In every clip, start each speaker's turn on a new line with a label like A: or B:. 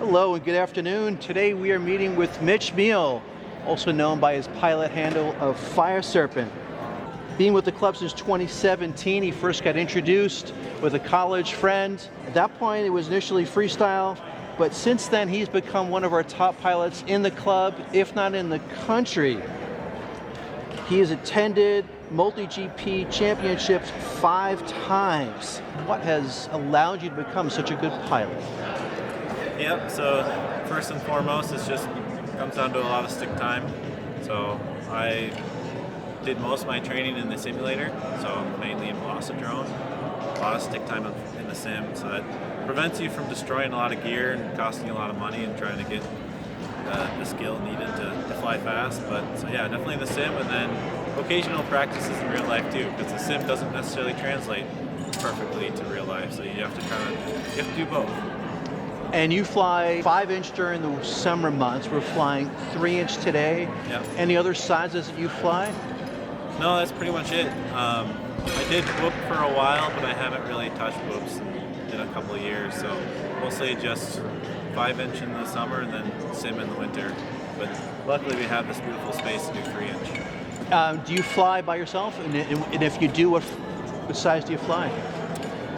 A: Hello and good afternoon. Today we are meeting with Mitch Biehl, also known by his pilot handle of FireSerpent. Being with the club since 2017, he first got introduced with a college friend. At that point it was initially freestyle, but since then he's become one of our top pilots in the club, if not in the country. He has attended MultiGP championships 5 times. What has allowed you to become such a good pilot?
B: Yep, so first and foremost, it just comes down to a lot of stick time. So I did most of my training in the simulator, so mainly in Velocitron. A lot of stick time in the sim, so that prevents you from destroying a lot of gear and costing you a lot of money and trying to get the skill needed to fly fast. But so yeah, definitely the sim, and then occasional practices in real life too, because the sim doesn't necessarily translate perfectly to real life, so you have to do both.
A: And you fly 5-inch during the summer months. We're flying 3-inch today.
B: Yep.
A: Any other sizes that you fly?
B: No, that's pretty much it. I did whoop for a while, but I haven't really touched whoops in a couple of years, so mostly just 5-inch in the summer and then sim in the winter. But luckily we have this beautiful space to do 3-inch.
A: Do you fly by yourself? And if you do, what size do you fly?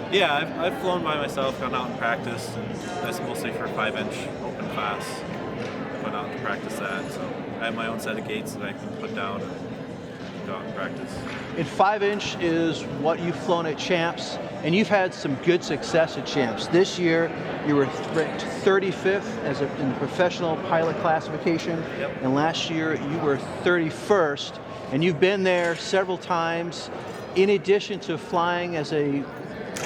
B: Yeah, I've flown by myself, gone out and practiced, and that's mostly for 5-inch open class. Went out to practice that, so I have my own set of gates that I can put down and go out and practice.
A: And 5-inch is what you've flown at champs, and you've had some good success at champs. This year, you were ranked 35th in the professional pilot classification,
B: Yep.
A: and last year you were 31st, and you've been there several times. In addition to flying as a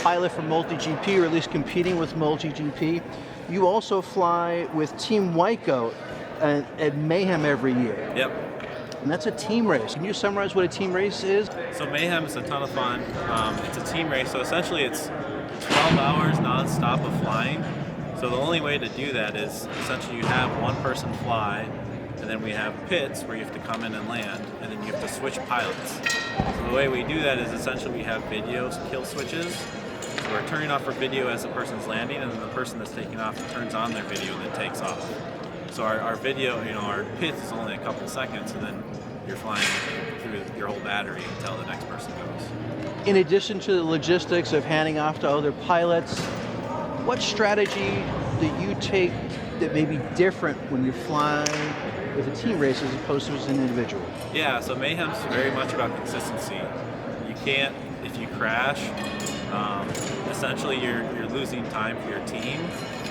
A: pilot for MultiGP, or at least competing with MultiGP, you also fly with Team Whitecoat at Mayhem every year.
B: Yep.
A: And that's a team race. Can you summarize what a team race is?
B: So Mayhem is a ton of fun. It's a team race, so essentially it's 12 hours non-stop of flying. So the only way to do that is essentially you have one person fly, and then we have pits where you have to come in and land, and then you have to switch pilots. So the way we do that is essentially we have video kill switches. So we're turning off our video as the person's landing, and then the person that's taking off turns on their video and then takes off. So our video, our pit is only a couple seconds, and then you're flying through your whole battery until the next person goes.
A: In addition to the logistics of handing off to other pilots, what strategy do you take that may be different when you're flying with a team race as opposed to as an individual?
B: Yeah, so Mayhem's very much about consistency. You can't, if you crash, essentially you're losing time for your team,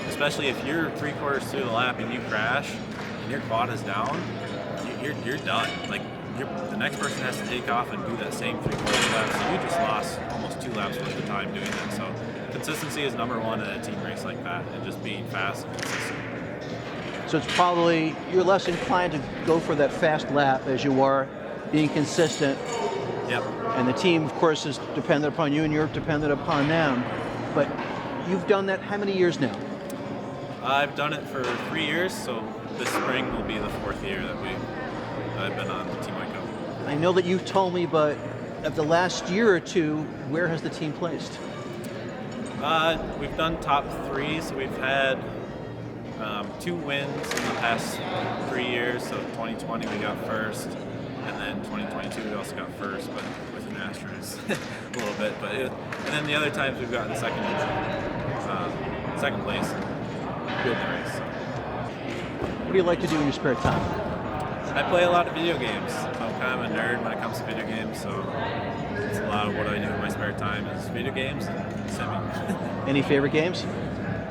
B: especially if you're 3/4 through the lap and you crash and your quad is down, you're done. Like the next person has to take off and do that same 3/4 lap, so you just lost almost 2 laps worth of time doing that. So consistency is number one in a team race like that, and just being fast and consistent.
A: So it's probably, you're less inclined to go for that fast lap as you are being consistent.
B: Yep.
A: And the team, of course, is dependent upon you and you're dependent upon them. But you've done that how many years now?
B: I've done it for 3 years, so this spring will be the 4th year that I've been on Team Whitecoat.
A: I know that you've told me, but of the last year or two, where has the team placed?
B: We've done top 3, so we've had 2 wins in the past 3 years. So 2020 we got first, and then 2022 we also got first, but with an asterisk a little bit. And then the other times we've gotten second place. Good in the race.
A: What do you like to do in your spare time?
B: I play a lot of video games. So I'm kind of a nerd when it comes to video games, so it's a lot of what I do in my spare time is video games and simming.
A: Any favorite games?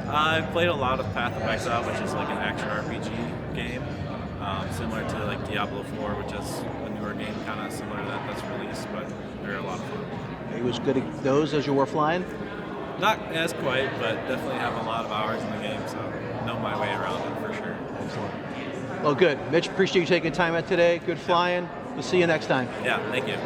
B: I've played a lot of Path of Exile, which is like an action RPG game, similar to like Diablo 4, which is a newer game kind of similar to that that's released, but they're a lot of fun.
A: Are you as good at those as you were flying?
B: Not as quite, but definitely have a lot of hours in the game, so know my way around it for sure.
A: Excellent. Well, good. Mitch, appreciate you taking time out today. Good flying. We'll see you next time.
B: Yeah, thank you.